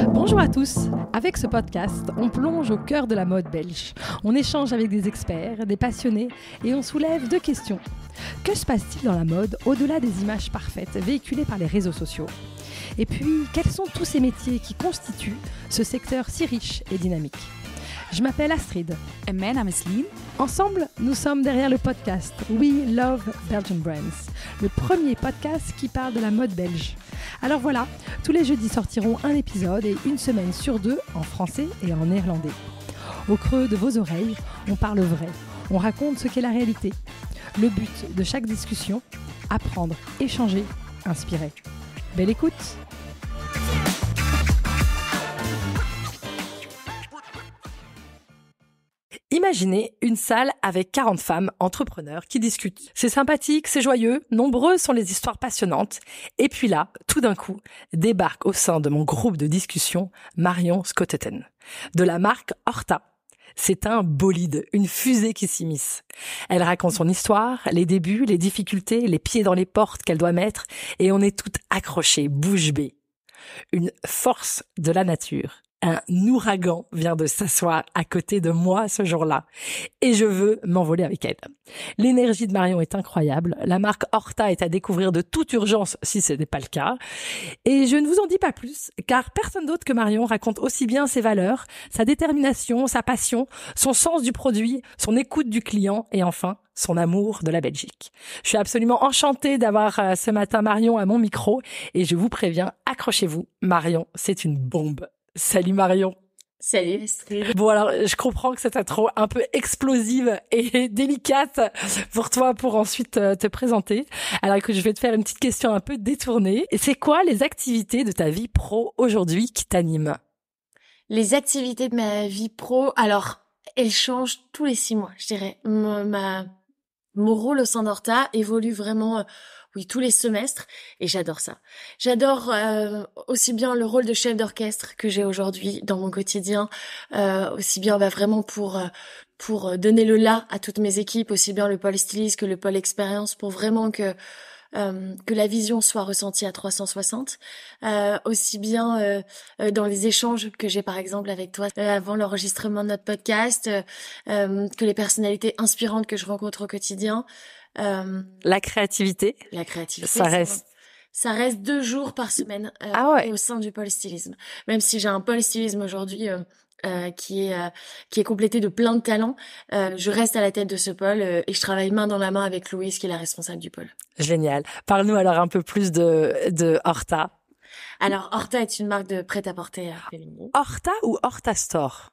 Bonjour à tous. Avec ce podcast, on plonge au cœur de la mode belge. On échange avec des experts, des passionnés et on soulève deux questions. Que se passe-t-il dans la mode au-delà des images parfaites véhiculées par les réseaux sociaux ? Et puis, quels sont tous ces métiers qui constituent ce secteur si riche et dynamique ? Je m'appelle Astrid. En mijn naam is Lien. Ensemble, nous sommes derrière le podcast We Love Belgian Brands, le premier podcast qui parle de la mode belge. Alors voilà, tous les jeudis sortiront un épisode et une semaine sur deux en français et en néerlandais. Au creux de vos oreilles, on parle vrai, on raconte ce qu'est la réalité. Le but de chaque discussion, apprendre, échanger, inspirer. Belle écoute! Imaginez une salle avec 40 femmes entrepreneurs qui discutent. C'est sympathique, c'est joyeux, nombreuses sont les histoires passionnantes. Et puis là, tout d'un coup, débarque au sein de mon groupe de discussion Marion Schotteten, de la marque Horta. C'est un bolide, une fusée qui s'immisce. Elle raconte son histoire, les débuts, les difficultés, les pieds dans les portes qu'elle doit mettre, et on est toutes accrochées, bouche bée. Une force de la nature. Un ouragan vient de s'asseoir à côté de moi ce jour-là et je veux m'envoler avec elle. L'énergie de Marion est incroyable. La marque Horta est à découvrir de toute urgence si ce n'est pas le cas. Et je ne vous en dis pas plus car personne d'autre que Marion raconte aussi bien ses valeurs, sa détermination, sa passion, son sens du produit, son écoute du client et enfin son amour de la Belgique. Je suis absolument enchantée d'avoir ce matin Marion à mon micro et je vous préviens, accrochez-vous, Marion, c'est une bombe. Salut Marion. Salut Astrid. Bon alors, je comprends que c'est intro un peu explosive et délicate pour toi pour ensuite te présenter. Alors écoute, je vais te faire une petite question un peu détournée. C'est quoi les activités de ta vie pro aujourd'hui qui t'animent ? Les activités de ma vie pro, alors, elles changent tous les 6 mois, je dirais. Mon rôle au sein d'Horta évolue vraiment, tous les semestres, et j'adore ça. J'adore aussi bien le rôle de chef d'orchestre que j'ai aujourd'hui dans mon quotidien, aussi bien vraiment pour donner le là à toutes mes équipes, aussi bien le pôle styliste que le pôle expérience, pour vraiment que la vision soit ressentie à 360, aussi bien dans les échanges que j'ai par exemple avec toi avant l'enregistrement de notre podcast, que les personnalités inspirantes que je rencontre au quotidien. La créativité, ça reste 2 jours par semaine au sein du pôle stylisme. Même si j'ai un pôle stylisme aujourd'hui qui est complété de plein de talents, je reste à la tête de ce pôle et je travaille main dans la main avec Louise qui est la responsable du pôle. Génial. Parle-nous alors un peu plus de Horta. Alors Horta est une marque de prêt-à-porter féminin. Horta ou Horta Store ?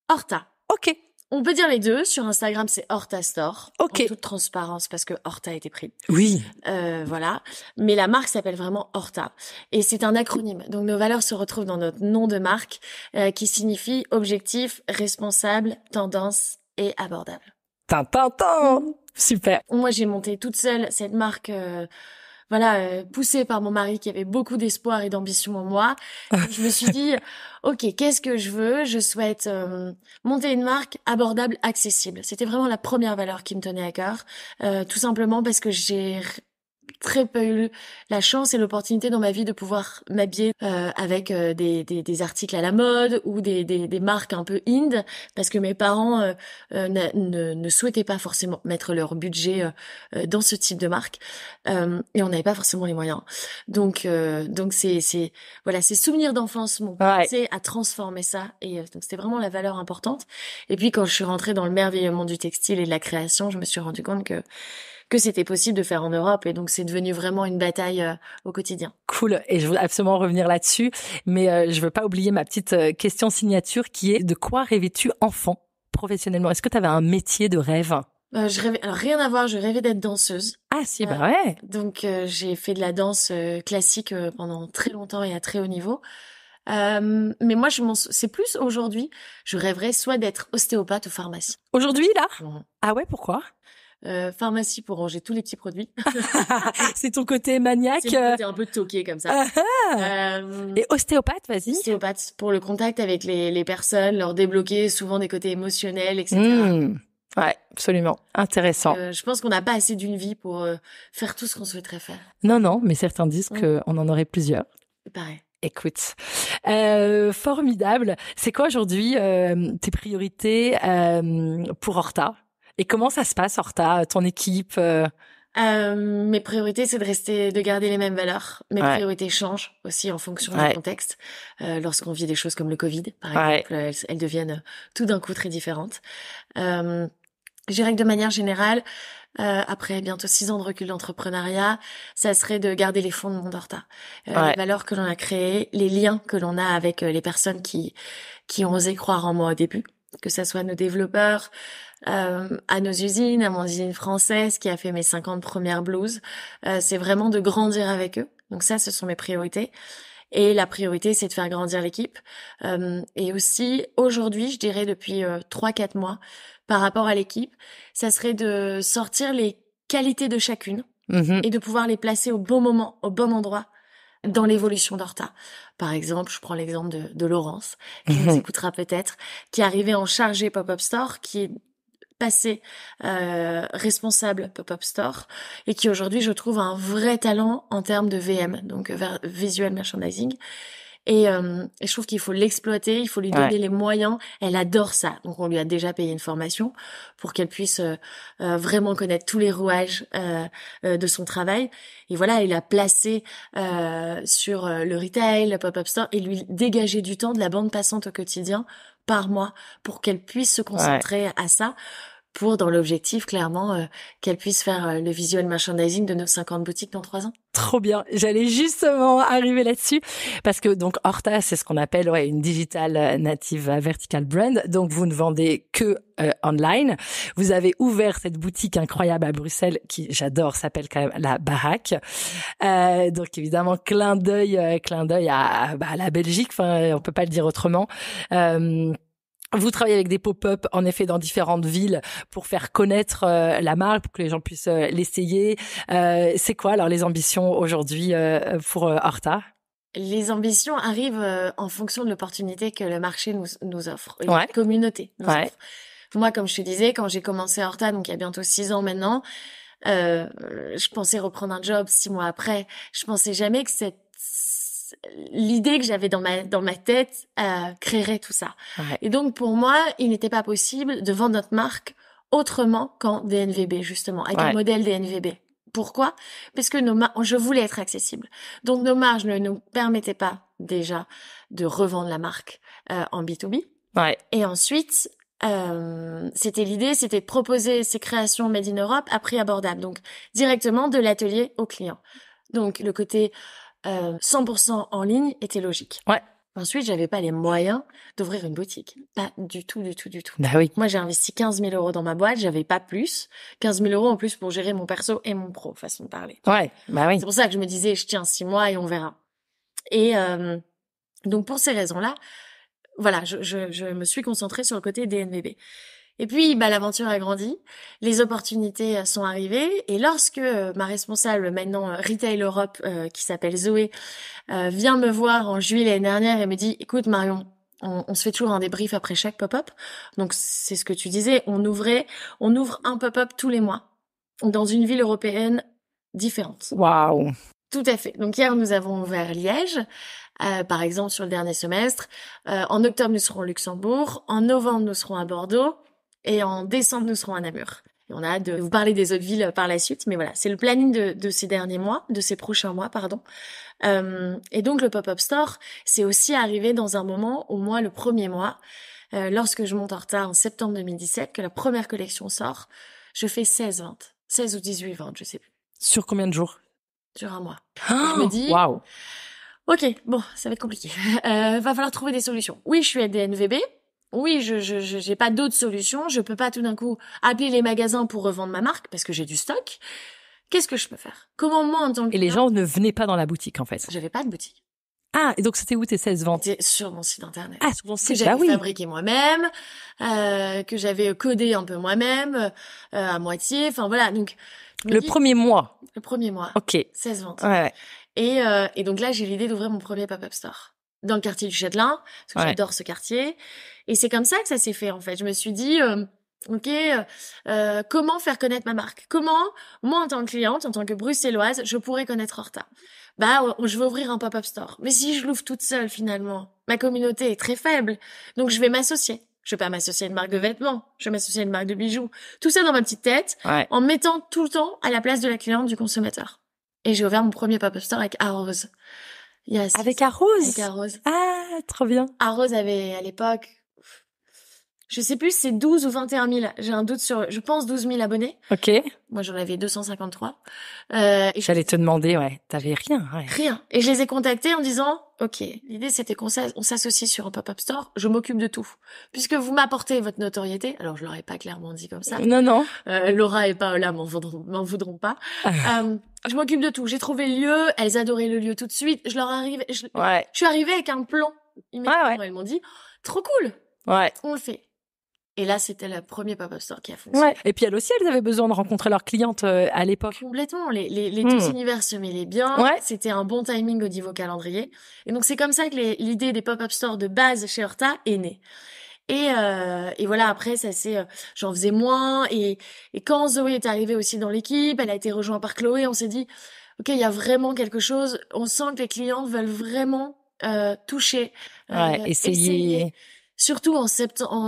Horta. Ok. On peut dire les deux. Sur Instagram, c'est Horta Store. Ok. En toute transparence, parce que Horta a été pris. Oui. Voilà. Mais la marque s'appelle vraiment Horta. Et c'est un acronyme. Donc, nos valeurs se retrouvent dans notre nom de marque, qui signifie objectif, responsable, tendance et abordable. Tintin. Super. Moi, j'ai monté toute seule cette marque, poussée par mon mari qui avait beaucoup d'espoir et d'ambition en moi. Je me suis dit, ok, qu'est-ce que je veux ? Je souhaite monter une marque abordable, accessible. C'était vraiment la première valeur qui me tenait à cœur, tout simplement parce que j'ai très peu eu la chance et l'opportunité dans ma vie de pouvoir m'habiller avec des articles à la mode ou des marques un peu indie, parce que mes parents ne souhaitaient pas forcément mettre leur budget dans ce type de marque, et on n'avait pas forcément les moyens. Donc c'est ces souvenirs d'enfance m'ont poussé à transformer ça, et donc c'était vraiment la valeur importante. Et puis quand je suis rentrée dans le merveilleux monde du textile et de la création, je me suis rendu compte que c'était possible de faire en Europe, et donc c'est devenu vraiment une bataille au quotidien. Cool, et je veux absolument revenir là-dessus, mais je veux pas oublier ma petite question signature qui est: de quoi rêvais-tu enfant, professionnellement ? Est-ce que tu avais un métier de rêve ? Je rêvais, alors rien à voir, je rêvais d'être danseuse. Ah si, bah ouais. Donc j'ai fait de la danse classique pendant très longtemps et à très haut niveau. Mais moi, c'est plus aujourd'hui, je rêverais soit d'être ostéopathe ou pharmacie. Aujourd'hui, là ? Ah ouais, pourquoi ? Pharmacie pour ranger tous les petits produits. C'est ton côté maniaque. C'est mon côté un peu toqué comme ça. Et ostéopathe, vas-y. Ostéopathe pour le contact avec les personnes, leur débloquer souvent des côtés émotionnels, etc. Ouais, absolument. Intéressant. Je pense qu'on n'a pas assez d'une vie pour faire tout ce qu'on souhaiterait faire. Non, mais certains disent qu'on en aurait plusieurs. Pareil. Écoute, formidable. C'est quoi aujourd'hui tes priorités pour Horta? Et comment ça se passe, Horta, ton équipe Mes priorités, c'est de garder les mêmes valeurs. Mes priorités changent aussi en fonction du contexte. Lorsqu'on vit des choses comme le Covid, par exemple, elles deviennent tout d'un coup très différentes. Je dirais que de manière générale, après bientôt 6 ans de recul d'entrepreneuriat, ça serait de garder les fondements d'Horta. Les valeurs que l'on a créées, les liens que l'on a avec les personnes qui ont osé croire en moi au début, que ça soit nos développeurs, à nos usines, à mon usine française qui a fait mes 50 premières blouses. C'est vraiment de grandir avec eux. Donc ça, ce sont mes priorités. Et la priorité, c'est de faire grandir l'équipe. Et aussi, aujourd'hui, je dirais depuis 3-4 mois, par rapport à l'équipe, ça serait de sortir les qualités de chacune et de pouvoir les placer au bon moment, au bon endroit dans l'évolution d'Horta. Par exemple, je prends l'exemple de Laurence, qui nous écoutera peut-être, qui est arrivée en chargée Pop-Up Store, qui est passée responsable Pop-Up Store, et qui aujourd'hui, je trouve, a un vrai talent en termes de VM, donc Visual Merchandising. Et je trouve qu'il faut l'exploiter, il faut lui donner les moyens. Elle adore ça. Donc, on lui a déjà payé une formation pour qu'elle puisse vraiment connaître tous les rouages de son travail. Et voilà, il a placé sur le retail, le pop-up store, et lui dégager du temps de la bande passante au quotidien par mois pour qu'elle puisse se concentrer à ça. Pour, dans l'objectif, clairement, qu'elle puisse faire le visual merchandising de nos 50 boutiques dans 3 ans. Trop bien. J'allais justement arriver là-dessus parce que donc Horta, c'est ce qu'on appelle une digital native vertical brand. Donc vous ne vendez que online. Vous avez ouvert cette boutique incroyable à Bruxelles qui, j'adore, s'appelle quand même La Baraque. Donc évidemment clin d'œil à la Belgique. Enfin, on peut pas le dire autrement. Vous travaillez avec des pop-up, en effet, dans différentes villes pour faire connaître la marque, pour que les gens puissent l'essayer. C'est quoi alors les ambitions aujourd'hui pour Horta? Les ambitions arrivent en fonction de l'opportunité que le marché nous offre, la communauté nous offre. Moi, comme je te disais, quand j'ai commencé Horta, donc il y a bientôt 6 ans maintenant, je pensais reprendre un job 6 mois après. Je pensais jamais que l'idée que j'avais dans ma tête créerait tout ça. Et donc pour moi, il n'était pas possible de vendre notre marque autrement qu'en DNVB, justement, avec un modèle DNVB. Pourquoi? Parce que je voulais être accessible. Donc nos marges ne nous permettaient pas déjà de revendre la marque en B2B. Et ensuite, l'idée, c'était de proposer ces créations made in Europe à prix abordable, donc directement de l'atelier au client. Donc le côté 100% en ligne était logique. Ensuite, j'avais pas les moyens d'ouvrir une boutique. Pas du tout. Bah oui. Moi, j'ai investi 15 000 € dans ma boîte, j'avais pas plus. 15 000 € en plus pour gérer mon perso et mon pro, façon de parler. Bah oui. C'est pour ça que je me disais, je tiens 6 mois et on verra. Et donc, pour ces raisons-là, voilà, je me suis concentrée sur le côté DNVB. Et puis, l'aventure a grandi, les opportunités sont arrivées, et lorsque ma responsable maintenant Retail Europe, qui s'appelle Zoé, vient me voir en juillet l'année dernière et me dit, écoute Marion, on se fait toujours un débrief après chaque pop-up. Donc c'est ce que tu disais, on ouvre un pop-up tous les mois dans une ville européenne différente. Waouh. Tout à fait. Donc hier nous avons ouvert Liège. Par exemple sur le dernier semestre. En octobre nous serons au Luxembourg. En novembre nous serons à Bordeaux. Et en décembre, nous serons à Namur. Et on a hâte de vous parler des autres villes par la suite. Mais voilà, c'est le planning de ces prochains mois, pardon. Et donc, le pop-up store, c'est aussi arrivé dans un moment où moi, le premier mois, lorsque je monte Horta en septembre 2017, que la première collection sort, je fais 16 ventes. 16 ou 18 ventes, je sais plus. Sur combien de jours? Sur un mois. Oh, je me dis... Waouh. Ok, bon, ça va être compliqué. Va falloir trouver des solutions. Oui, je suis à DNVB. Oui, j'ai pas d'autres solutions. Je peux pas tout d'un coup appeler les magasins pour revendre ma marque parce que j'ai du stock. Qu'est-ce que je peux faire? Comment moi, en tant que... Et les gens ne venaient pas dans la boutique, en fait. J'avais pas de boutique. Ah, et donc c'était où tes 16 ventes? C'était sur mon site internet. Ah, sur ton site, que j'avais fabriqué moi-même, que j'avais codé un peu moi-même, à moitié. Enfin voilà, donc... Premier mois. Le premier mois. Ok. 16 ventes. Ouais. Et donc là, j'ai l'idée d'ouvrir mon premier pop-up store. Dans le quartier du Châtelain, parce que j'adore ce quartier. Et c'est comme ça que ça s'est fait, en fait. Je me suis dit, Ok, comment faire connaître ma marque? Comment, moi, en tant que cliente, en tant que bruxelloise, je pourrais connaître Horta? Je vais ouvrir un pop-up store. Mais si je l'ouvre toute seule, finalement, ma communauté est très faible. Donc, je vais m'associer. Je vais pas m'associer à une marque de vêtements. Je vais m'associer à une marque de bijoux. Tout ça dans ma petite tête, en mettant tout le temps à la place de la cliente, du consommateur. Et j'ai ouvert mon premier pop-up store avec Arose. Yes. Avec Arose? Avec Arose. Ah, trop bien. Arose avait, à l'époque, je sais plus, c'est 12 ou 21 000. J'ai un doute je pense 12 000 abonnés. Ok. Moi, j'en avais 253. J'allais te demander, t'avais rien. Rien. Et je les ai contactés en disant, ok, l'idée c'était on s'associe sur un pop-up store, je m'occupe de tout. Puisque vous m'apportez votre notoriété, alors je leur ai pas clairement dit comme ça. Non. Laura et Paola m'en voudront pas. Je m'occupe de tout. J'ai trouvé le lieu, elles adoraient le lieu tout de suite. Je suis arrivée avec un plan. Immédiatement, elles m'ont dit, trop cool. On le fait. Et là, c'était le premier pop-up store qui a fonctionné. Et puis elles aussi, elles avaient besoin de rencontrer leurs clientes à l'époque. Complètement. Les deux univers se mêlaient bien. C'était un bon timing au niveau calendrier. Et donc, c'est comme ça que l'idée des pop-up stores de base chez Horta est née. Et voilà, après, j'en faisais moins. Et quand Zoé est arrivée aussi dans l'équipe, elle a été rejointe par Chloé, on s'est dit, ok, il y a vraiment quelque chose. On sent que les clientes veulent vraiment toucher. Essayer. Surtout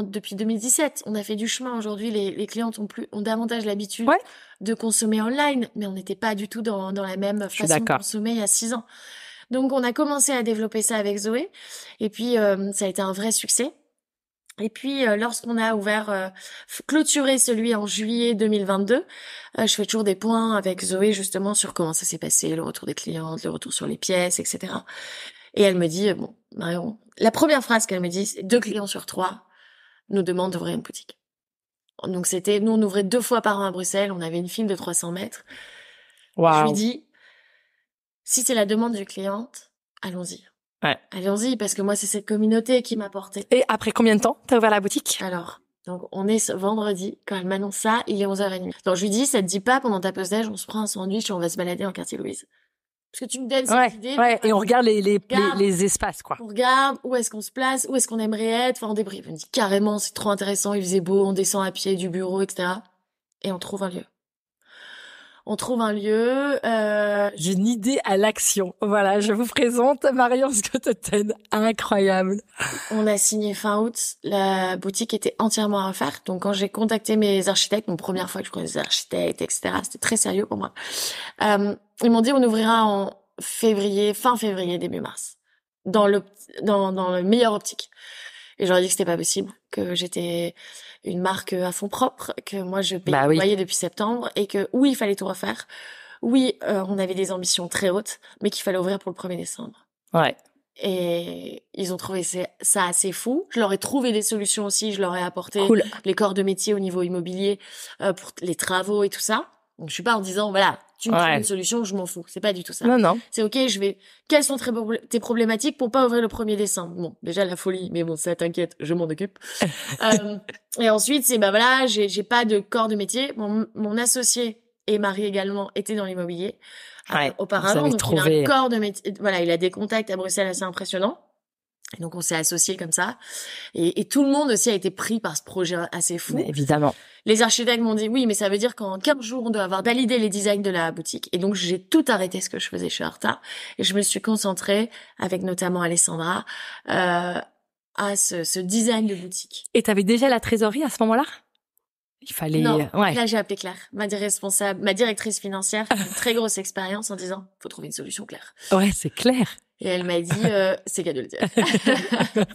depuis 2017, on a fait du chemin. Aujourd'hui, les clientes ont davantage l'habitude de consommer online, mais on n'était pas du tout dans la même façon de consommer il y a 6 ans. Donc, on a commencé à développer ça avec Zoé. Et puis, ça a été un vrai succès. Et puis, lorsqu'on a clôturé celui en juillet 2022, je fais toujours des points avec Zoé, justement, sur comment ça s'est passé, le retour des clientes, le retour sur les pièces, etc. Et elle me dit, bon, Marion, la première phrase qu'elle me dit, c'est 2 clients sur 3 nous demandent d'ouvrir une boutique. Donc nous on ouvrait 2 fois par an à Bruxelles, on avait une file de 300 mètres. Wow. Je lui dis, si c'est la demande du cliente, allons-y. Allons-y, parce que moi, c'est cette communauté qui m'a porté. Et après combien de temps t'as ouvert la boutique? Alors, donc on est ce vendredi, quand elle m'annonce ça, il est 11h30. Donc je lui dis, ça te dit pas, pendant ta pause déj, on se prend un sandwich et on va se balader en quartier Louise. Parce que tu me donnes cette idée. Et on regarde les espaces, quoi. On regarde où est-ce qu'on se place, où est-ce qu'on aimerait être. Enfin, on débriefe. On me dit carrément, c'est trop intéressant, il faisait beau, on descend à pied du bureau, etc. Et on trouve un lieu. J'ai une idée à l'action. Voilà, je vous présente Marion Scotteten. Incroyable. On a signé fin août. La boutique était entièrement à refaire. Donc, quand j'ai contacté mes architectes, première fois que je connais des architectes, etc., c'était très sérieux pour moi. Ils m'ont dit, on ouvrira en fin février, début mars. Dans le meilleur optique. Et j'aurais dit que c'était pas possible, que j'étais une marque à fonds propres, que moi je payais le loyer depuis septembre et que oui, il fallait tout refaire. Oui, on avait des ambitions très hautes, mais qu'il fallait ouvrir pour le 1er décembre. Et ils ont trouvé ça assez fou. Je leur ai trouvé des solutions aussi, je leur ai apporté les corps de métier au niveau immobilier pour les travaux et tout ça. Donc je suis pas en disant voilà, tu me trouves une solution, je m'en fous. C'est pas du tout ça. Non. C'est ok, quelles sont tes problématiques pour pas ouvrir le 1er décembre? Bon, déjà la folie, mais bon, ça t'inquiète, je m'en occupe. Et ensuite, c'est voilà, j'ai pas de corps de métier. Mon associé et mari également étaient dans l'immobilier auparavant. Donc il a un corps de métier. Voilà, il a des contacts à Bruxelles assez impressionnants. Et donc on s'est associés comme ça. Et tout le monde aussi a été pris par ce projet assez fou. Mais évidemment. Les architectes m'ont dit oui, mais ça veut dire qu'en 15 jours, on doit avoir validé les designs de la boutique. Et donc, j'ai tout arrêté ce que je faisais chez Horta. Et je me suis concentrée, avec notamment Alessandra, à ce design de boutique. Et t'avais déjà la trésorerie à ce moment-là? Il fallait... Non, là, j'ai appelé Claire, ma directrice financière, une très grosse expérience en disant, faut trouver une solution, Claire. Ouais, c'est clair. Et elle m'a dit, c'est qu'à de le dire.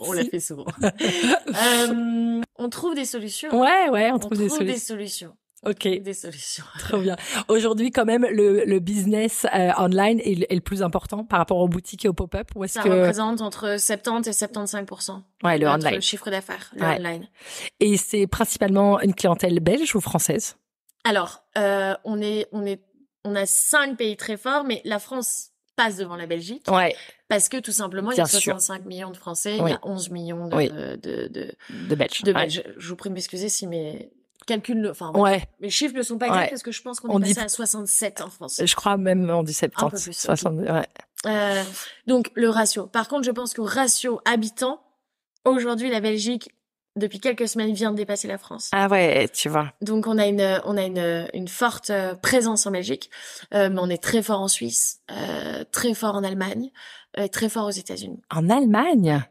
On l'a fait souvent. On trouve des solutions. On trouve des solutions. Ok. Des solutions. Trop bien. Aujourd'hui, quand même, le business online est le plus important par rapport aux boutiques et aux pop-up. Ça représente entre 70 et 75%. Le online. Le chiffre d'affaires, online. Et c'est principalement une clientèle belge ou française? Alors, on a 5 pays très forts, mais la France passe devant la Belgique. Parce que tout simplement, il y a 65 millions de Français, il y a 11 millions de Belges. Je vous prie de m'excuser si mes calculs, mes chiffres ne sont pas exacts parce que je pense qu'on est passé à 67 en France. Je crois même on dit 70. Un peu plus. 60, donc le ratio. Par contre, je pense qu'au ratio habitant, aujourd'hui, la Belgique depuis quelques semaines, vient de dépasser la France. Ah ouais, tu vois. Donc on a une forte présence en Belgique, mais on est très fort en Suisse, très fort en Allemagne, très fort aux États-Unis. En Allemagne?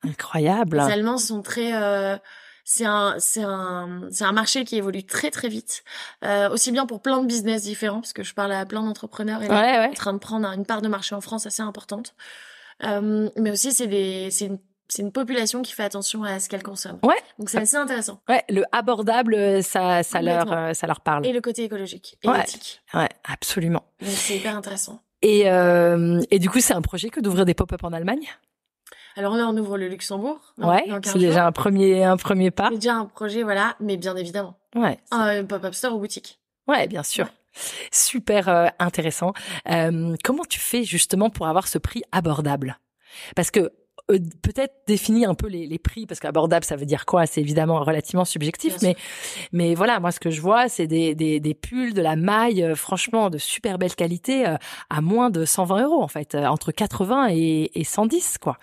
Incroyable. Les Allemands sont très c'est un marché qui évolue très très vite, aussi bien pour plein de business différents, parce que je parle à plein d'entrepreneurs et là, en train de prendre une part de marché en France assez importante. Mais aussi c'est une population qui fait attention à ce qu'elle consomme. Ouais. Donc c'est assez intéressant. Ouais, le abordable, ça leur parle. Et le côté écologique et éthique. Ouais, absolument. Donc c'est hyper intéressant. Et du coup, c'est un projet que d'ouvrir des pop-up en Allemagne? Alors là, on ouvre le Luxembourg. Ouais, c'est déjà un premier pas. C'est déjà un projet, voilà, mais bien évidemment. Ouais. Un pop-up store ou boutique. Ouais, bien sûr. Ouais. Super intéressant. Comment tu fais justement pour avoir ce prix abordable? Parce que peut-être définir un peu les prix, parce qu'abordable, ça veut dire quoi? C'est évidemment relativement subjectif, mais voilà, moi, ce que je vois, c'est des pulls, de la maille, franchement, de super belle qualité, à moins de 120 €, en fait, entre 80 et 110, quoi.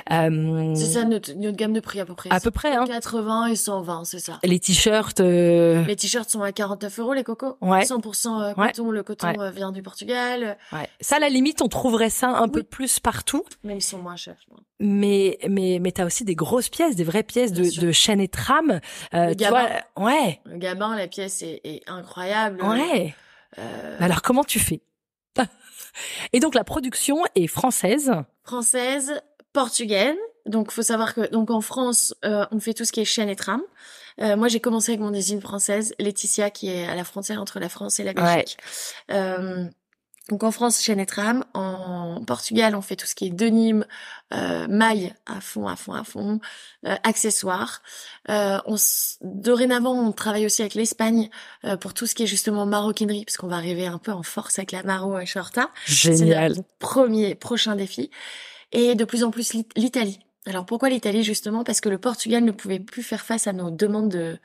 C'est ça, notre gamme de prix, à peu près. À peu près, hein. 80 et 120, c'est ça. Les t-shirts, Les t-shirts sont à 49 €, les cocos. Ouais. 100% coton. Le coton vient du Portugal. Ouais. Ça, à la limite, on trouverait ça un peu plus partout. Mais ils sont moins chers, je crois. Mais t'as aussi des grosses pièces, des vraies pièces de chaîne et trame. Le gabin. Ouais. Le gabin, la pièce est incroyable. Ouais. Alors, comment tu fais? Et donc, la production est française. Française, portugaise. Donc, faut savoir que, donc, en France, on fait tout ce qui est chaîne et trame. Moi, j'ai commencé avec mon usine française, Laetitia, qui est à la frontière entre la France et la Belgique. Ouais. Donc en France, chaîne et trame. En Portugal, on fait tout ce qui est denim, maille à fond, accessoires. Dorénavant, on travaille aussi avec l'Espagne pour tout ce qui est justement maroquinerie, parce qu'on va arriver un peu en force avec la Maro et Shorta. Génial. C'est prochain défi. Et de plus en plus l'Italie. Alors pourquoi l'Italie justement? Parce que le Portugal ne pouvait plus faire face à nos demandes de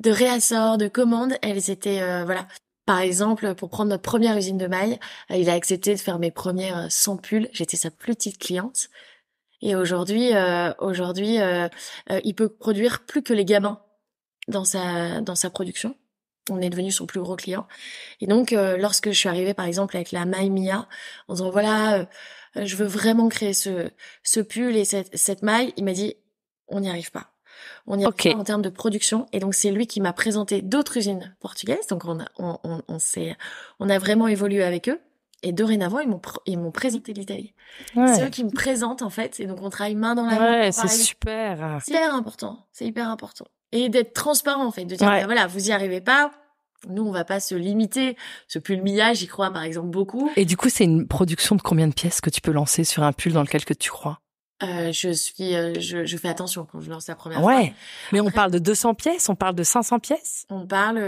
réassort, de commandes. Elles étaient voilà. Par exemple, pour prendre notre première usine de mailles, il a accepté de faire mes premières 100 pulls. J'étais sa plus petite cliente. Et aujourd'hui, il peut produire plus que les gamins dans sa production. On est devenu son plus gros client. Et donc, lorsque je suis arrivée, par exemple, avec la maille Mia, en disant voilà, je veux vraiment créer ce pull et cette maille, il m'a dit on n'y arrive pas. On y a fait en termes de production, et donc c'est lui qui m'a présenté d'autres usines portugaises. Donc on a vraiment évolué avec eux, et dorénavant ils m'ont présenté l'Italie. Ouais. C'est eux qui me présentent en fait, et donc on travaille main dans la main. Ouais, c'est super. C'est hyper important. Et d'être transparent en fait, de dire ben voilà, vous y arrivez pas. Nous, on va pas se limiter. Ce pull Mia, j'y crois par exemple beaucoup. Et du coup, c'est une production de combien de pièces que tu peux lancer sur un pull dans lequel que tu crois? Je fais attention quand je lance la première fois. Ouais. Mais on parle de 200 pièces, on parle de 500 pièces? On parle,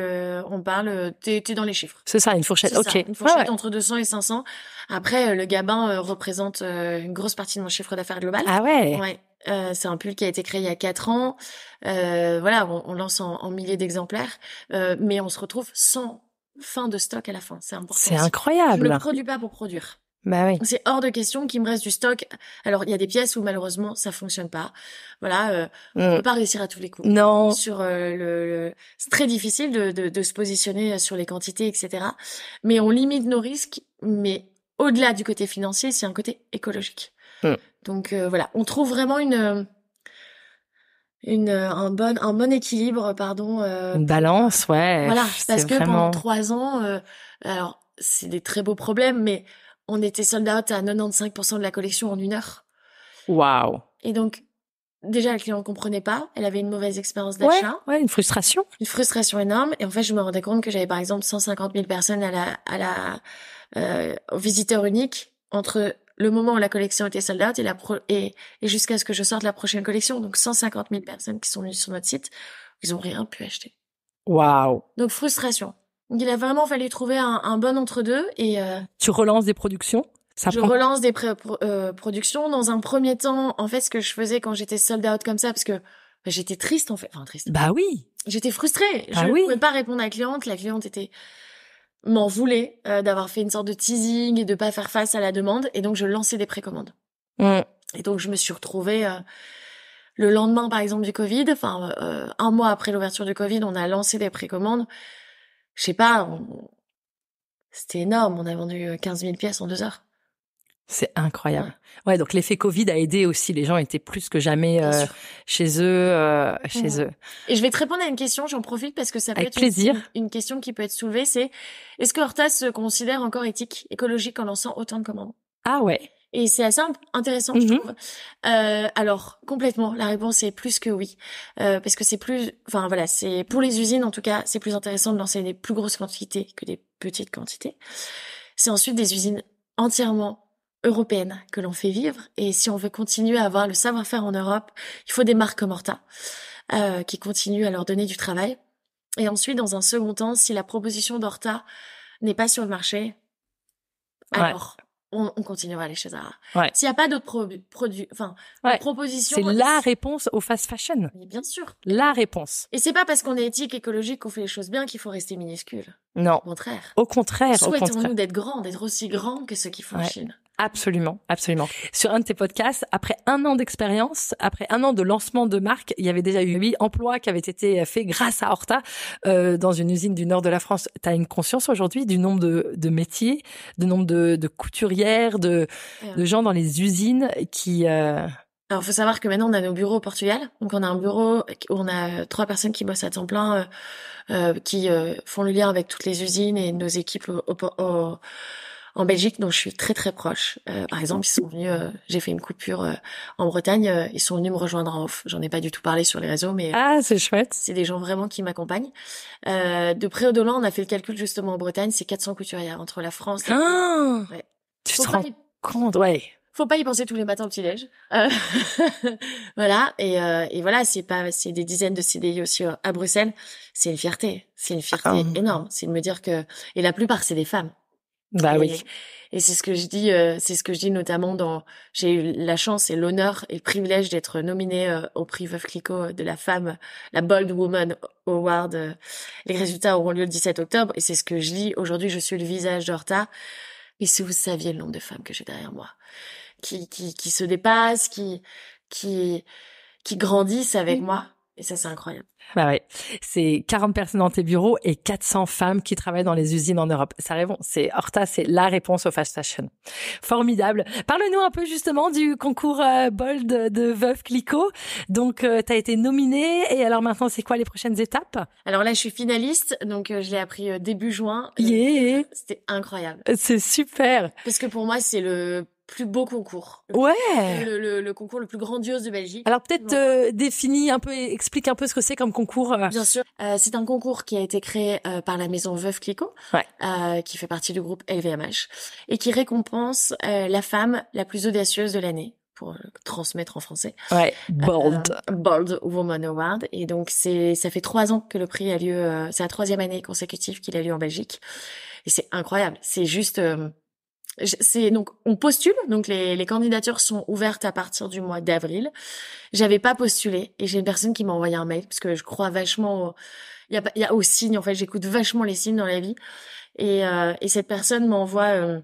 t'es dans les chiffres. C'est ça, une fourchette. Ok. Une fourchette entre 200 et 500. Après, le gabin représente une grosse partie de mon chiffre d'affaires global. Ah ouais. Ouais. C'est un pull qui a été créé il y a 4 ans. Voilà, on lance en milliers d'exemplaires, mais on se retrouve sans fin de stock à la fin. C'est important. C'est incroyable. Je ne produis pas pour produire. Bah oui. C'est hors de question qu'il me reste du stock. Alors, il y a des pièces où malheureusement ça fonctionne pas. Voilà, on peut pas réussir à tous les coups. Non. Sur c'est très difficile de se positionner sur les quantités, etc. Mais on limite nos risques. Mais au-delà du côté financier, c'est un côté écologique. Donc voilà, on trouve vraiment un bon équilibre, pardon. Une balance, ouais. Voilà, parce que vraiment... pendant 3 ans, alors c'est des très beaux problèmes, mais on était sold out à 95% de la collection en 1 heure. Waouh. Et donc, déjà, la cliente ne comprenait pas. Elle avait une mauvaise expérience d'achat. Ouais, une frustration. Une frustration énorme. Et en fait, je me rendais compte que j'avais, par exemple, 150 000 personnes au visiteur unique entre le moment où la collection était sold out et jusqu'à ce que je sorte la prochaine collection. Donc, 150 000 personnes qui sont venues sur notre site. Ils ont rien pu acheter. Waouh. Donc, frustration. Donc, il a vraiment fallu trouver un bon entre-deux et... Tu relances des productions? Relance des productions. Dans un premier temps, en fait, ce que je faisais quand j'étais sold out comme ça, parce que j'étais triste, en fait. Enfin, triste. Bah oui. J'étais frustrée. Je ne pouvais pas répondre à la cliente. La cliente m'en voulait d'avoir fait une sorte de teasing et de pas faire face à la demande. Et donc, je lançais des précommandes. Et donc, je me suis retrouvée... le lendemain, par exemple, du Covid, un mois après l'ouverture du Covid, on a lancé des précommandes. Je sais pas, c'était énorme. On a vendu 15 000 pièces en 2 heures. C'est incroyable. Ouais, donc l'effet Covid a aidé aussi. Les gens étaient plus que jamais chez eux. Et je vais te répondre à une question, j'en profite parce que ça peut Avec être plaisir. Une question qui peut être soulevée, c'est est-ce que Horta se considère encore éthique, écologique en lançant autant de commandes? Ah ouais. Et c'est assez intéressant, je trouve. Alors, complètement, la réponse est plus que oui. Parce que c'est pour les usines, en tout cas, c'est plus intéressant de lancer des plus grosses quantités que des petites quantités. C'est ensuite des usines entièrement européennes que l'on fait vivre. Et si on veut continuer à avoir le savoir-faire en Europe, il faut des marques comme Horta, qui continuent à leur donner du travail. Et ensuite, dans un second temps, si la proposition d'Horta n'est pas sur le marché, alors on continuera à aller chez Zara. Ouais. S'il n'y a pas d'autres produits, propositions. C'est la réponse au fast fashion. Mais bien sûr. La réponse. Et c'est pas parce qu'on est éthique, écologique, qu'on fait les choses bien qu'il faut rester minuscule. Non. Au contraire. Au contraire. Souhaitons-nous d'être grands, d'être aussi grands que ceux qui font en Chine. Absolument, absolument. Sur un de tes podcasts, après 1 an d'expérience, après 1 an de lancement de marque, il y avait déjà eu 8 emplois qui avaient été faits grâce à Horta dans une usine du nord de la France. Tu as une conscience aujourd'hui du nombre de métiers, du nombre de couturières, de gens dans les usines qui... Alors, faut savoir que maintenant, on a nos bureaux au Portugal. Donc, on a un bureau où on a 3 personnes qui bossent à temps plein, qui font le lien avec toutes les usines et nos équipes en Belgique, dont je suis très très proche. Par exemple, ils sont venus, j'ai fait une coupure en Bretagne, ils sont venus me rejoindre en off. J'en ai pas du tout parlé sur les réseaux, mais c'est chouette. C'est des gens vraiment qui m'accompagnent. De près ou de loin, on a fait le calcul justement en Bretagne, c'est 400 couturières entre la France. Tu te rends compte, Faut pas y penser tous les matins au petit-déj. Voilà. Et voilà, c'est des dizaines de CDI aussi à Bruxelles. C'est une fierté. C'est une fierté énorme. C'est de me dire que, et la plupart, c'est des femmes. Et c'est ce que je dis, notamment j'ai eu la chance et l'honneur et le privilège d'être nominée au prix Veuve Clicquot de la femme, la Bold Woman Award. Les résultats auront lieu le 17 octobre et c'est ce que je dis. Aujourd'hui, je suis le visage d'Horta. Et si vous saviez le nombre de femmes que j'ai derrière moi, qui se dépassent, qui grandissent avec moi. Et ça, c'est incroyable. C'est 40 personnes dans tes bureaux et 400 femmes qui travaillent dans les usines en Europe. Ça répond. Horta, c'est la réponse au fast fashion. Formidable. Parle-nous un peu justement du concours Bold de Veuve Clicquot. Donc, t'as été nominée et alors maintenant, c'est quoi les prochaines étapes? Alors là, je suis finaliste, donc je l'ai appris début juin. C'était incroyable. C'est super. Parce que pour moi, c'est le plus beau concours. Le concours le plus grandiose de Belgique. Alors peut-être définis un peu, explique un peu ce que c'est comme concours. Bien sûr. C'est un concours qui a été créé par la maison Veuve Clicquot, qui fait partie du groupe LVMH, et qui récompense la femme la plus audacieuse de l'année, pour transmettre en français. Bold Woman Award. Et donc ça fait 3 ans que le prix a lieu, c'est la 3e année consécutive qu'il a lieu en Belgique. Et c'est incroyable. C'est juste... donc on postule, donc les candidatures sont ouvertes à partir du mois d'avril. J'avais pas postulé et j'ai une personne qui m'a envoyé un mail parce que je crois vachement il y a aux signes, en fait, j'écoute vachement les signes dans la vie et cette personne m'envoie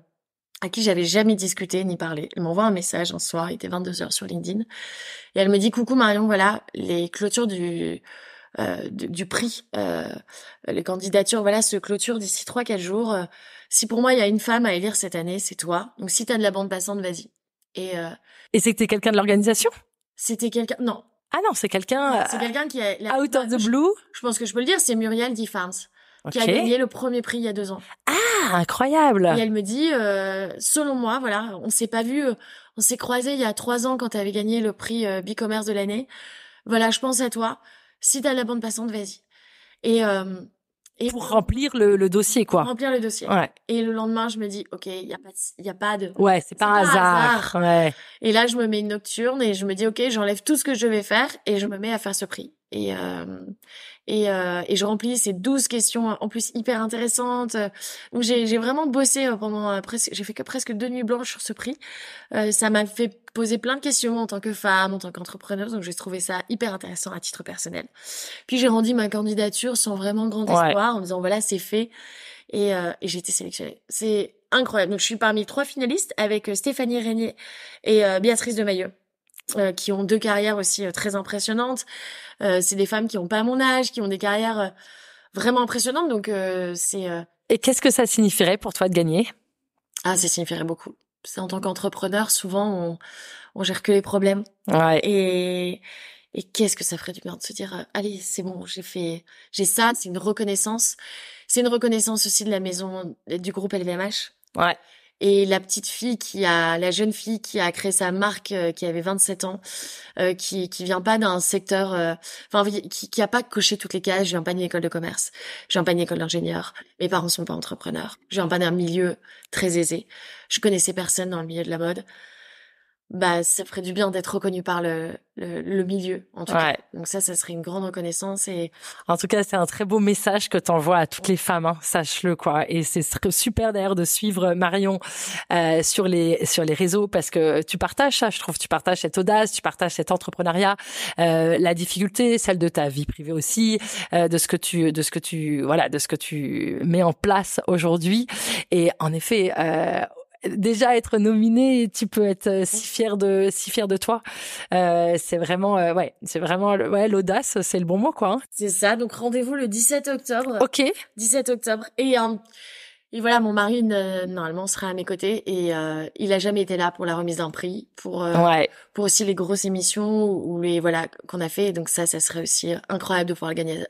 à qui j'avais jamais discuté ni parlé. Elle m'envoie un message un soir, il était 22h sur LinkedIn et elle me dit: coucou Marion, voilà, les clôtures du prix, les candidatures se clôturent d'ici 3-4 jours. Si pour moi il y a une femme à élire cette année, c'est toi. Donc si t'as de la bande passante, vas-y. Et c'était quelqu'un de l'organisation? C'était quelqu'un. Non. Ah non, c'est quelqu'un. C'est quelqu'un qui a. Out of the blue. Je pense que je peux le dire. C'est Muriel Diffarms qui a gagné le premier prix il y a 2 ans. Ah, incroyable. Et elle me dit, selon moi, voilà, on s'est pas vu, on s'est croisés il y a 3 ans quand tu avais gagné le prix Bicommerce de l'année. Voilà, je pense à toi. Si t'as de la bande passante, vas-y. Et pour remplir le dossier, quoi. Pour remplir le dossier. Et le lendemain, je me dis, ok, il y a pas de. C'est pas un hasard. Et là, je me mets une nocturne et je me dis, ok, j'enlève tout ce que je devais faire et je me mets à faire ce prix. Et je remplis ces 12 questions en plus hyper intéressantes. Donc j'ai vraiment bossé pendant j'ai fait que presque 2 nuits blanches sur ce prix. Ça m'a fait poser plein de questions en tant que femme, en tant qu'entrepreneuse, donc j'ai trouvé ça hyper intéressant à titre personnel. Puis j'ai rendu ma candidature sans vraiment grand espoir en me disant voilà, c'est fait et j'ai été sélectionnée. C'est incroyable. Donc je suis parmi 3 finalistes avec Stéphanie Régnier et Béatrice de Mailleux. qui ont 2 carrières aussi très impressionnantes. C'est des femmes qui ont pas mon âge, qui ont des carrières vraiment impressionnantes. Donc Et qu'est-ce que ça signifierait pour toi de gagner? ça signifierait beaucoup. C'est en tant qu'entrepreneur, souvent on gère que les problèmes. Ouais. Et qu'est-ce que ça ferait du bien de se dire allez, c'est bon, j'ai ça, c'est une reconnaissance. C'est une reconnaissance aussi de la maison du groupe LVMH. Ouais. Et la jeune fille qui a créé sa marque, qui avait 27 ans, qui vient pas d'un secteur, qui a pas coché toutes les cases. Je viens pas d'une école de commerce, je viens pas d'une école d'ingénieur. Mes parents sont pas entrepreneurs. Je viens pas d'un milieu très aisé. Je connaissais personne dans le milieu de la mode. Bah, ça ferait du bien d'être reconnu par le milieu, en tout cas. Donc ça serait une grande reconnaissance et... En tout cas, c'est un très beau message que t'envoies à toutes les femmes, hein, sache-le, quoi. Et c'est super d'ailleurs de suivre Marion, sur les réseaux parce que tu partages ça, je trouve. Tu partages cette audace, tu partages cet entrepreneuriat, la difficulté, celle de ta vie privée aussi, de ce que tu mets en place aujourd'hui. Et en effet, déjà être nominé, tu peux être si fier de toi. C'est vraiment l'audace, c'est le bon mot, quoi. Hein. C'est ça. Donc rendez-vous le 17 octobre. Ok. 17 octobre. Et voilà, mon mari normalement sera à mes côtés et il a jamais été là pour la remise d'un prix, pour aussi les grosses émissions ou les qu'on a fait. Et donc ça serait aussi incroyable de pouvoir le gagner.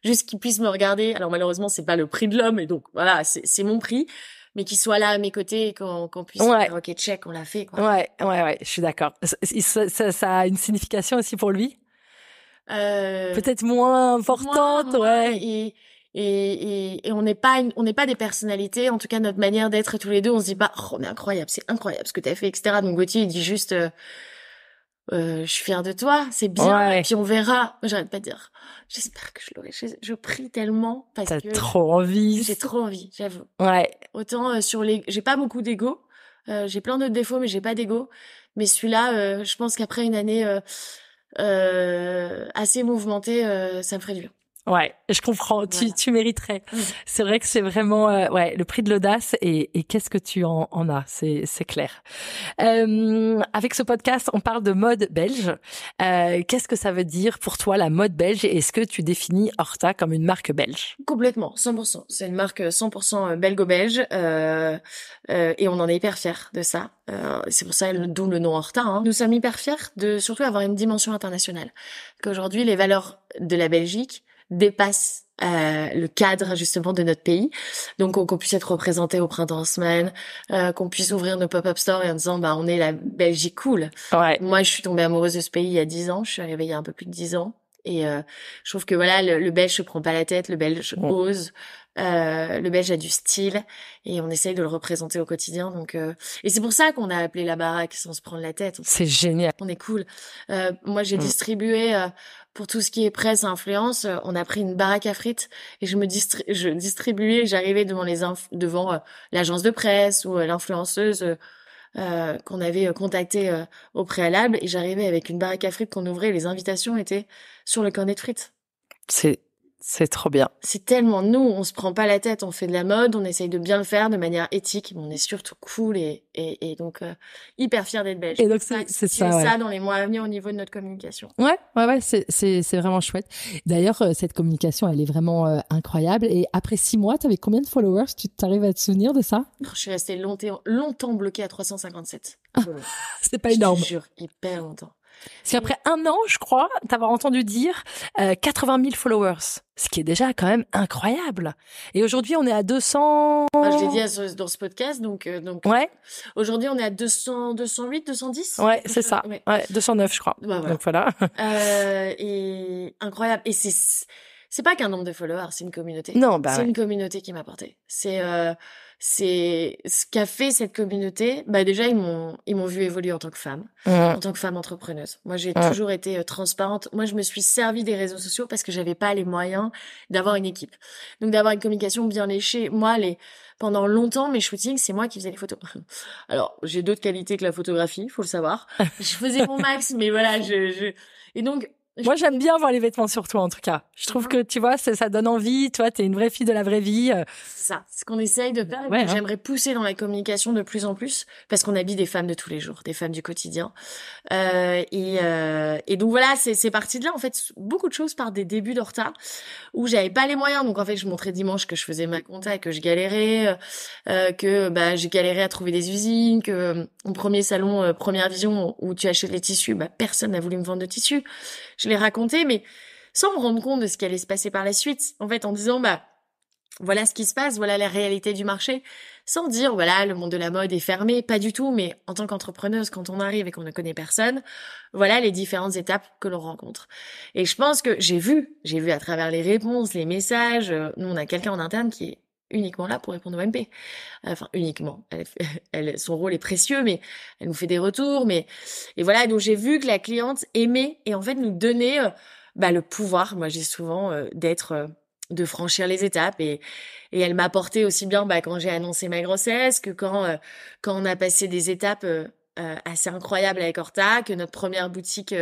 Juste qu'il puisse me regarder. Alors malheureusement c'est pas le prix de l'homme et donc voilà, c'est mon prix. Mais qu'il soit là à mes côtés et qu'on puisse dire ok, check, on l'a fait, quoi. Ouais, je suis d'accord. Ça a une signification aussi pour lui? Peut-être moins importante, ouais. Et on n'est pas des personnalités. En tout cas, notre manière d'être tous les deux, on se dit pas, oh, on est incroyable, c'est incroyable ce que t'as fait, etc. Donc Gauthier, il dit juste, je suis fière de toi, c'est bien. Et puis on verra. Moi, j'arrête pas de dire, j'espère que je l'aurai. Je prie tellement parce que trop envie. J'ai trop envie, j'avoue. Ouais. Autant j'ai pas beaucoup d'ego. J'ai plein d'autres défauts, mais j'ai pas d'ego. Mais celui-là, je pense qu'après une année assez mouvementée, ça me ferait du bien. Ouais, je comprends. Voilà. Tu mériterais. C'est vrai que c'est vraiment le prix de l'audace et qu'est-ce que tu en as, c'est clair. Avec ce podcast, on parle de mode belge. Qu'est-ce que ça veut dire pour toi la mode belge et est-ce que tu définis Horta comme une marque belge? Complètement, 100%. C'est une marque 100% belgo-belge et on en est hyper fiers de ça. C'est pour ça d'où le nom Horta. Hein. Nous sommes hyper fiers de surtout avoir une dimension internationale. Qu'aujourd'hui les valeurs de la Belgique dépasse le cadre justement de notre pays, donc qu'on puisse être représenté au printemps en semaine, qu'on puisse ouvrir nos pop-up stores et en disant on est la Belgique cool. Ouais. Moi je suis tombée amoureuse de ce pays il y a 10 ans, je suis arrivée il y a un peu plus de 10 ans et je trouve que voilà le Belge se prend pas la tête, le Belge ose, le Belge a du style et on essaye de le représenter au quotidien. Donc et c'est pour ça qu'on a appelé la baraque sans se prendre la tête. C'est génial. On est cool. Moi j'ai distribué pour tout ce qui est presse, influence, on a pris une baraque à frites et je distribuais, j'arrivais devant l'agence de presse ou l'influenceuse qu'on avait contactée au préalable et j'arrivais avec une baraque à frites qu'on ouvrait et les invitations étaient sur le cornet de frites. C'est trop bien. C'est tellement nous, on se prend pas la tête, on fait de la mode, on essaye de bien le faire de manière éthique, mais on est surtout cool et donc hyper fiers d'être belge. Et donc c'est ça dans les mois à venir au niveau de notre communication. Ouais, c'est vraiment chouette. D'ailleurs, cette communication, elle est vraiment incroyable. Et après 6 mois, t'avais combien de followers? Tu t'arrives à te souvenir de ça? Je suis restée longtemps bloquée à 357. C'est pas énorme. Je te jure, hyper longtemps. Parce qu'après 1 an, je crois, t'avoir entendu dire 80 000 followers, ce qui est déjà quand même incroyable. Et aujourd'hui, on est à 200... je l'ai dit dans ce podcast, donc ouais. Aujourd'hui, on est à 208, 210. Ouais, c'est ça. Ouais, 209, je crois. Bah, voilà. Donc voilà. Et incroyable. Et c'est pas qu'un nombre de followers, c'est une communauté. Non, c'est une communauté qui m'a porté. C'est ce qu'a fait cette communauté. Bah déjà ils m'ont vu évoluer en tant que femme, en tant que femme entrepreneuse. Moi j'ai toujours été transparente. Moi je me suis servie des réseaux sociaux parce que j'avais pas les moyens d'avoir une équipe. Donc d'avoir une communication bien léchée. Moi pendant longtemps mes shootings c'est moi qui faisais les photos. Alors j'ai d'autres qualités que la photographie, faut le savoir. Je faisais mon max, mais voilà et donc Moi, j'aime bien voir les vêtements sur toi, en tout cas. Je trouve que, tu vois, ça donne envie. Toi, t'es une vraie fille de la vraie vie. C'est ça, c'est ce qu'on essaye de faire. Ouais, J'aimerais pousser dans la communication de plus en plus, parce qu'on habille des femmes de tous les jours, des femmes du quotidien. Et donc voilà, c'est parti de là. En fait, beaucoup de choses par des débuts d'Horta, où j'avais pas les moyens. Donc en fait, je montrais dimanche que je faisais ma compta et que je galérais, que j'ai galéré à trouver des usines, que mon premier salon, Première Vision, où tu achètes les tissus, personne n'a voulu me vendre de tissus. Je l'ai raconté, mais sans me rendre compte de ce qui allait se passer par la suite. En fait, en disant, voilà ce qui se passe, voilà la réalité du marché, sans dire, voilà, le monde de la mode est fermé, pas du tout, mais en tant qu'entrepreneuse, quand on arrive et qu'on ne connaît personne, voilà les différentes étapes que l'on rencontre. Et je pense que j'ai vu à travers les réponses, les messages, nous on a quelqu'un en interne qui est uniquement là pour répondre au MP. Enfin, uniquement. Son rôle est précieux, mais elle nous fait des retours, et voilà, donc j'ai vu que la cliente aimait et en fait nous donnait, le pouvoir, moi j'ai souvent, de franchir les étapes et elle m'a apporté aussi bien, quand j'ai annoncé ma grossesse que quand on a passé des étapes, assez incroyable avec Horta, que notre première boutique,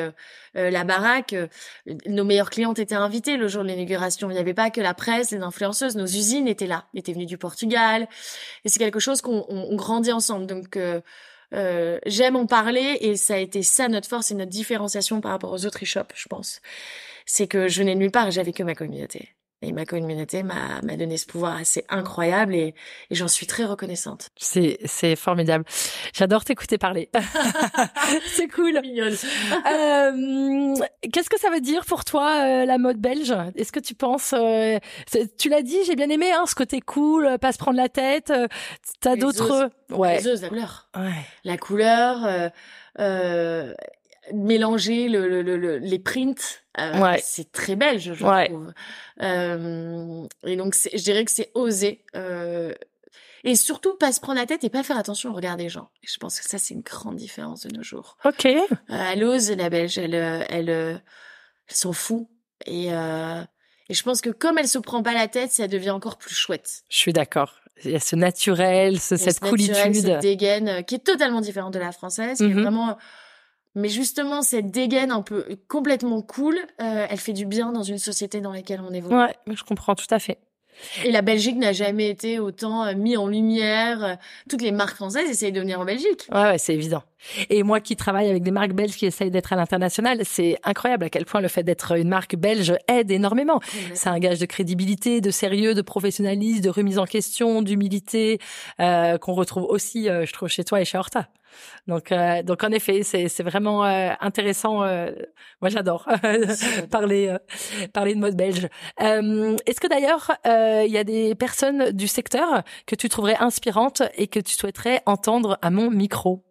La Baraque, nos meilleures clientes étaient invitées le jour de l'inauguration. Il n'y avait pas que la presse, les influenceuses, nos usines étaient là, étaient venues du Portugal. Et c'est quelque chose qu'on grandit ensemble. Donc, j'aime en parler et ça a été ça notre force et notre différenciation par rapport aux autres e-shops, je pense. C'est que je venais de nulle part et j'avais que ma communauté. Et ma communauté m'a donné ce pouvoir assez incroyable et j'en suis très reconnaissante. C'est formidable. J'adore t'écouter parler. C'est cool. Mignonne. Qu'est-ce que ça veut dire pour toi, la mode belge? Est-ce que tu penses, tu l'as dit, j'ai bien aimé, ce côté cool, pas se prendre la tête. T'as d'autres, ouais. Les oses, la couleur. Ouais. La couleur, mélanger les prints, c'est très belge, je trouve. Et donc je dirais que c'est oser, et surtout pas se prendre la tête et pas faire attention au regard des gens. Et je pense que ça c'est une grande différence de nos jours. Ok. Elle ose, la belge, elle s'en fout et je pense que comme elle se prend pas la tête, ça devient encore plus chouette. Je suis d'accord. Il y a ce naturel, cette coolitude, cette dégaine qui est totalement différente de la française, qui est vraiment. Mais justement, cette dégaine un peu complètement cool, elle fait du bien dans une société dans laquelle on évolue. Ouais, je comprends tout à fait. Et la Belgique n'a jamais été autant mis en lumière. Toutes les marques françaises essayent de venir en Belgique. Ouais, c'est évident. Et moi qui travaille avec des marques belges qui essayent d'être à l'international, c'est incroyable à quel point le fait d'être une marque belge aide énormément. C'est un gage de crédibilité, de sérieux, de professionnalisme, de remise en question, d'humilité, qu'on retrouve aussi, je trouve, chez toi et chez Horta. Donc en effet, c'est vraiment intéressant. Moi, j'adore parler de mode belge. Est-ce que d'ailleurs, il y a des personnes du secteur que tu trouverais inspirantes et que tu souhaiterais entendre à mon micro?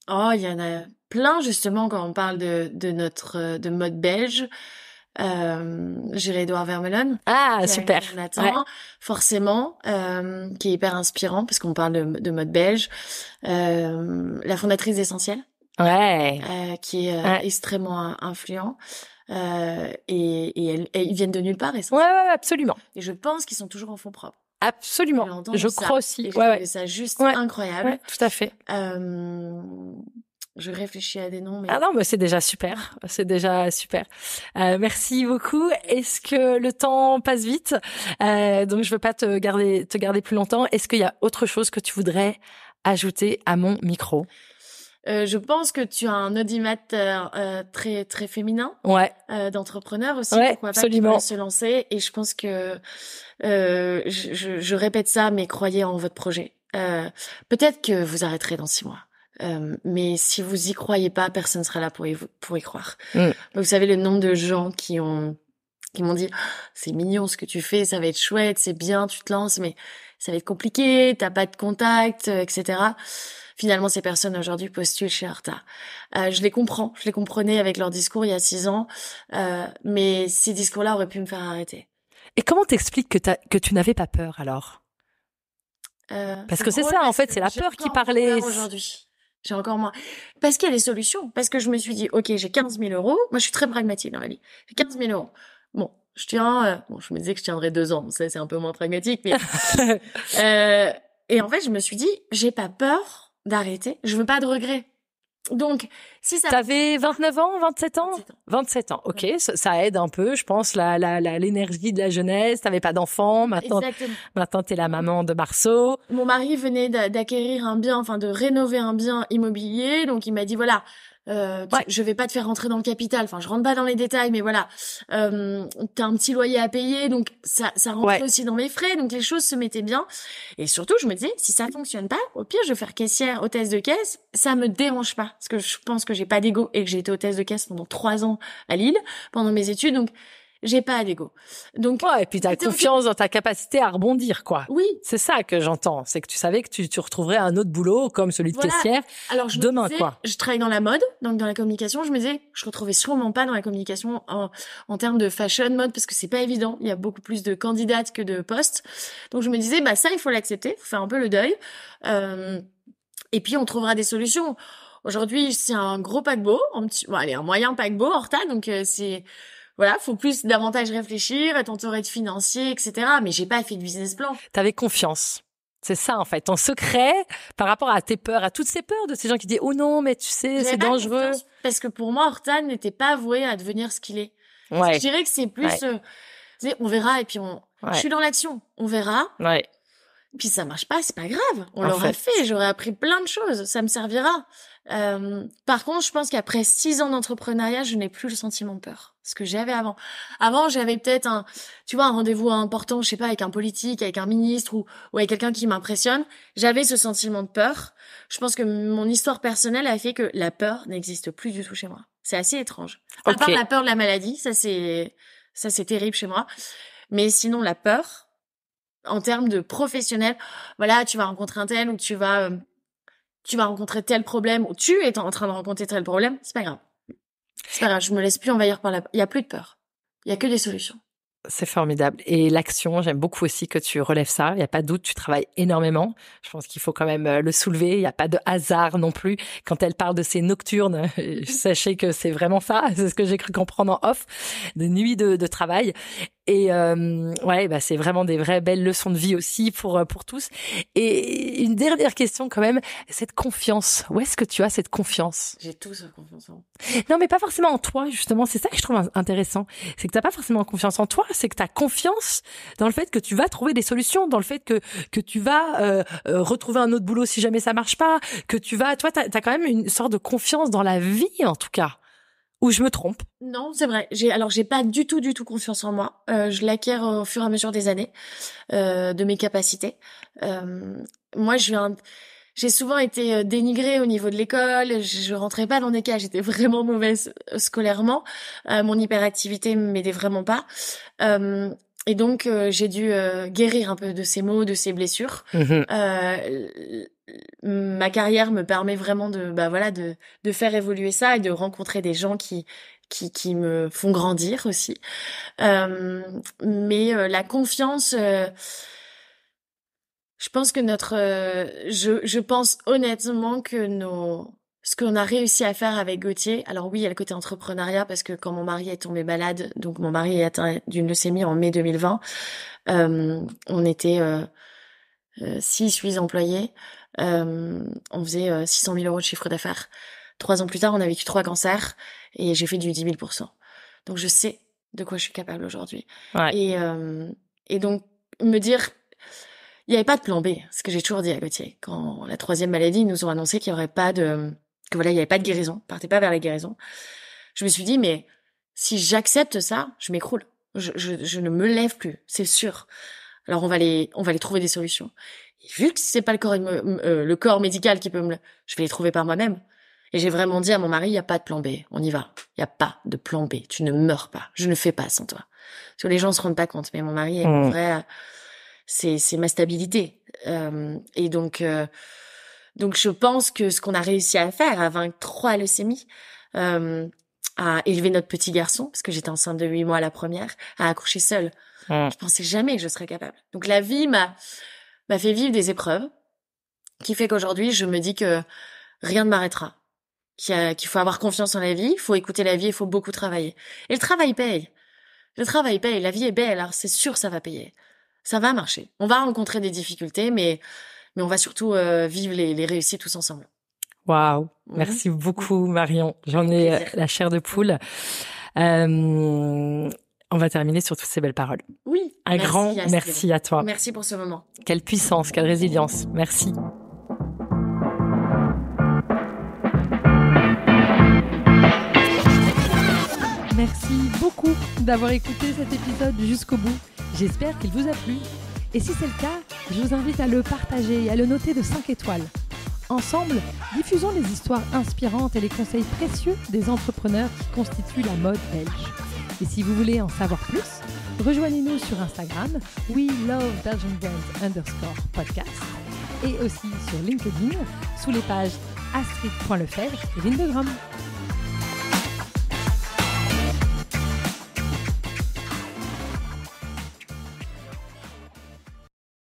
Oh, il y en a plein justement quand on parle de mode belge. J'irai Edouard Vermeulen. Ah, super. Nathan, forcément, qui est hyper inspirant parce qu'on parle de mode belge. La fondatrice d'Essentiel. Ouais. Qui est extrêmement influent. Et ils viennent de nulle part. Ouais, absolument. Et je pense qu'ils sont toujours en fonds propres. Absolument. Je crois aussi. Et je trouvais ça juste incroyable. Ouais, tout à fait. Je réfléchis à des noms, mais... Ah non, mais c'est déjà super. C'est déjà super. Merci beaucoup. Est-ce que le temps passe vite? Donc je veux pas te garder plus longtemps. Est-ce qu'il y a autre chose que tu voudrais ajouter à mon micro? Je pense que tu as un audimat très très féminin, d'entrepreneur aussi, pourquoi absolument. Pas se lancer. Et je pense que je répète ça, mais croyez en votre projet. Peut-être que vous arrêterez dans 6 mois. Mais si vous y croyez pas, personne sera là pour y croire. Vous savez le nombre de gens qui m'ont dit c'est mignon ce que tu fais, ça va être chouette, c'est bien, tu te lances, mais ça va être compliqué, t'as pas de contact, etc. Finalement, ces personnes aujourd'hui postulent chez Horta. Je les comprenais avec leur discours il y a 6 ans, mais ces discours-là auraient pu me faire arrêter. Et comment t'expliques que tu n'avais pas peur alors? Parce que c'est ça, en fait, c'est la peur qui parlait. Aujourd'hui. J'ai encore moins. Parce qu'il y a des solutions. Parce que je me suis dit, ok, j'ai 15 000 euros. Moi, je suis très pragmatique dans la vie. J'ai 15 000 euros. Bon, je tiens, je me disais que je tiendrais 2 ans. Ça, c'est un peu moins pragmatique, mais, et en fait, je me suis dit, j'ai pas peur d'arrêter. Je veux pas de regrets. Donc, si ça... T'avais 29 ans, 27 ans? 27 ans. 27 ans. OK, ça aide un peu, je pense, l'énergie de la jeunesse. T'avais pas d'enfant. Maintenant, t'es la maman de Marceau. Mon mari venait d'acquérir un bien, enfin, de rénover un bien immobilier. Donc, il m'a dit, voilà, je vais pas te faire rentrer dans le capital. Enfin, je rentre pas dans les détails, mais voilà, t'as un petit loyer à payer, donc ça rentrait aussi dans mes frais, donc les choses se mettaient bien. Et surtout, je me disais, si ça fonctionne pas, au pire, je vais faire caissière, hôtesse de caisse. Ça me dérange pas, parce que je pense que j'ai pas d'ego et que j'ai été hôtesse de caisse pendant 3 ans à Lille pendant mes études, donc j'ai pas d'ego. Donc et puis t'as confiance dans ta capacité à rebondir, quoi. Oui. C'est ça que j'entends, c'est que tu savais que tu retrouverais un autre boulot comme celui de caissière. Alors demain, quoi. Je travaille dans la mode, donc dans la communication. Je me disais, je retrouvais sûrement pas dans la communication en termes de fashion mode, parce que c'est pas évident. Il y a beaucoup plus de candidates que de postes. Donc je me disais, ça il faut l'accepter, faut faire un peu le deuil. Et puis on trouvera des solutions. Aujourd'hui, c'est un gros paquebot, un moyen paquebot Horta, donc c'est voilà, faut davantage réfléchir, t'entourer de financiers, etc. Mais j'ai pas fait de business plan. T'avais confiance. C'est ça, en fait. Ton secret, par rapport à tes peurs, à toutes ces peurs de ces gens qui disent, oh non, mais tu sais, c'est dangereux. Parce que pour moi, Horta n'était pas voué à devenir ce qu'il est. Ouais. Je dirais que c'est plus, on verra, et puis je suis dans l'action. On verra. Ouais. Puis ça marche pas, c'est pas grave. On l'aura fait, j'aurais appris plein de choses. Ça me servira. Par contre, je pense qu'après 6 ans d'entrepreneuriat, je n'ai plus le sentiment de peur. Ce que j'avais avant. Avant, j'avais peut-être un rendez-vous important, je sais pas, avec un politique, avec un ministre ou avec quelqu'un qui m'impressionne. J'avais ce sentiment de peur. Je pense que mon histoire personnelle a fait que la peur n'existe plus du tout chez moi. C'est assez étrange. À part la peur de la maladie, ça c'est terrible chez moi. Mais sinon, la peur, en termes de professionnel, voilà, tu vas rencontrer un tel ou tu vas rencontrer tel problème ou tu es en train de rencontrer tel problème, c'est pas grave. C'est pas grave, je me laisse plus envahir par il y a plus de peur. Il y a que des solutions. C'est formidable. Et l'action, j'aime beaucoup aussi que tu relèves ça. Il n'y a pas de doute, tu travailles énormément. Je pense qu'il faut quand même le soulever. Il n'y a pas de hasard non plus. Quand elle parle de ces nocturnes, sachez que c'est vraiment ça. C'est ce que j'ai cru comprendre en off. Des nuits de travail. Et c'est vraiment des vraies belles leçons de vie aussi pour tous. Et une dernière question quand même, cette confiance. Où est-ce que tu as cette confiance? J'ai tout cette confiance en moi. Non, mais pas forcément en toi, justement. C'est ça que je trouve intéressant. C'est que t'as pas forcément confiance en toi, c'est que t'as confiance dans le fait que tu vas trouver des solutions, dans le fait que tu vas retrouver un autre boulot si jamais ça marche pas, que toi, t'as quand même une sorte de confiance dans la vie, en tout cas. Ou je me trompe? Non, c'est vrai. J'ai pas du tout confiance en moi. Je l'acquiers au fur et à mesure des années, de mes capacités. Moi, j'ai souvent été dénigrée au niveau de l'école. Je rentrais pas dans des cases. J'étais vraiment mauvaise scolairement. Mon hyperactivité m'aidait vraiment pas. Et donc, j'ai dû guérir un peu de ces maux, de ces blessures. Ma carrière me permet vraiment de faire évoluer ça et de rencontrer des gens qui me font grandir aussi. Mais la confiance, je pense que je pense honnêtement que ce qu'on a réussi à faire avec Gauthier, alors oui, il y a le côté entrepreneuriat parce que quand mon mari est tombé malade, donc mon mari est atteint d'une leucémie en mai 2020, on était 6-8 employés, on faisait 600 000 € de chiffre d'affaires. 3 ans plus tard, on a vécu 3 cancers et j'ai fait du 10 000%. Donc je sais de quoi je suis capable aujourd'hui. Ouais. Et donc me dire, il n'y avait pas de plan B, ce que j'ai toujours dit à Gauthier. Quand la 3e maladie, ils nous ont annoncé qu'il y aurait pas il y avait pas de guérison, partez pas vers la guérison. Je me suis dit, mais si j'accepte ça, je m'écroule. Je ne me lève plus, c'est sûr. Alors on va les trouver des solutions. Et vu que c'est pas le corps médical qui peut je vais les trouver par moi-même. Et j'ai vraiment dit à mon mari, il y a pas de plan B, on y va. Il y a pas de plan B, tu ne meurs pas, je ne fais pas sans toi. Parce que les gens se rendent pas compte, mais mon mari est mon vrai, c'est ma stabilité. Et donc je pense que ce qu'on a réussi à faire, à vaincre 3 leucémies, à élever notre petit garçon, parce que j'étais enceinte de 8 mois à la première, à accoucher seule. Je pensais jamais que je serais capable. Donc la vie m'a fait vivre des épreuves, qui fait qu'aujourd'hui, je me dis que rien ne m'arrêtera. Qu'il faut avoir confiance en la vie, il faut écouter la vie, il faut beaucoup travailler. Et le travail paye. Le travail paye, la vie est belle, alors c'est sûr ça va payer. Ça va marcher. On va rencontrer des difficultés, mais on va surtout vivre les réussites tous ensemble. Waouh, merci beaucoup Marion. J'en ai la chair de poule. On va terminer sur toutes ces belles paroles. Oui. Un grand merci à toi. Merci pour ce moment. Quelle puissance, quelle résilience. Merci. Merci beaucoup d'avoir écouté cet épisode jusqu'au bout. J'espère qu'il vous a plu. Et si c'est le cas, je vous invite à le partager et à le noter de 5 étoiles. Ensemble, diffusons les histoires inspirantes et les conseils précieux des entrepreneurs qui constituent la mode belge. Et si vous voulez en savoir plus, rejoignez-nous sur Instagram, WeLoveBelgianBrands_podcast et aussi sur LinkedIn sous les pages astrid.lefebvre et Lindegram.